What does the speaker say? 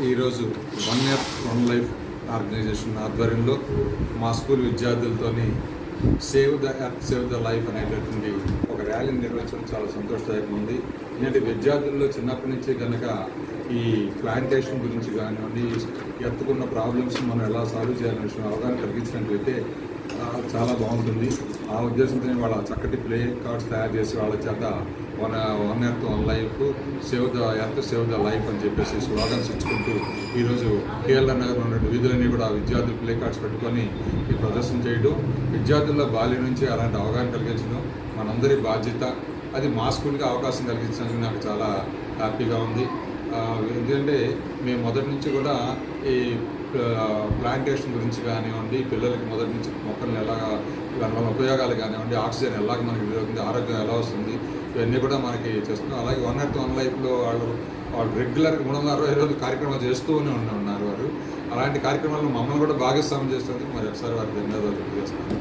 ఈరోజు one earth one life organisation ఆధ్వర్యంలో మా స్కూల్ విద్యార్థులతోని save the earth save the life అనేటటువంటి ఒక ర్యాలీని నిర్వహించడం చాలా సంతోషదాయకంగా ఉంది. ఎందుకంటే విద్యార్థుల్లో చిన్నప్పటి నుంచి కనుక ఈ ప్లాంటేషన్ గురించి కానివ్వండి, ఎత్తుకున్న ప్రాబ్లమ్స్ మనం ఎలా సాల్వ్ చేయాలనే విషయం అవగాహన కలిగించినట్లయితే చాలా బాగుంటుంది. ఆ ఉద్దేశంతో వాళ్ళ చక్కటి ప్లే కార్డ్స్ తయారు చేసి వాళ్ళ చేత one earth one life save the earth save the life అని చెప్పేసి స్లోగన్స్ ఇచ్చుకుంటూ ఈరోజు కేఎల్ఆర్ నగర్ ఉన్న వీధులన్నీ కూడా విద్యార్థులు ప్లే కార్డ్స్ పెట్టుకొని ఈ ప్రదర్శన చేయడం, విద్యార్థుల బాల్యం నుంచి అలాంటి అవగాహన కలిగించడం మనందరి బాధ్యత. అది మా స్కూల్కి అవకాశం కలిగించడానికి నాకు చాలా హ్యాపీగా ఉంది. ఎందుకంటే మేము మొదటి నుంచి కూడా ఈ ప్లాంటేషన్ గురించి కానివ్వండి, పిల్లలకి మొదటి నుంచి మొక్కలను ఎలాగా దానివల్ల ఉపయోగాలు కానివ్వండి, ఆక్సిజన్ ఎలాగ మనకి వినియోగింది, ఆరోగ్యం ఎలా వస్తుంది, ఇవన్నీ కూడా మనకి చేస్తున్నాం. అలాగే వన్ ఎర్త్ వన్ లైఫ్లో వాళ్ళు రెగ్యులర్గా 360 రోజులు కార్యక్రమాలు చేస్తూనే ఉన్నారు వారు. అలాంటి కార్యక్రమాలను మమ్మల్ని కూడా భాగస్వామ్యం చేస్తుంది. మరి ఒకసారి వారికి ధన్యవాదాలు తెలియజేస్తున్నాను.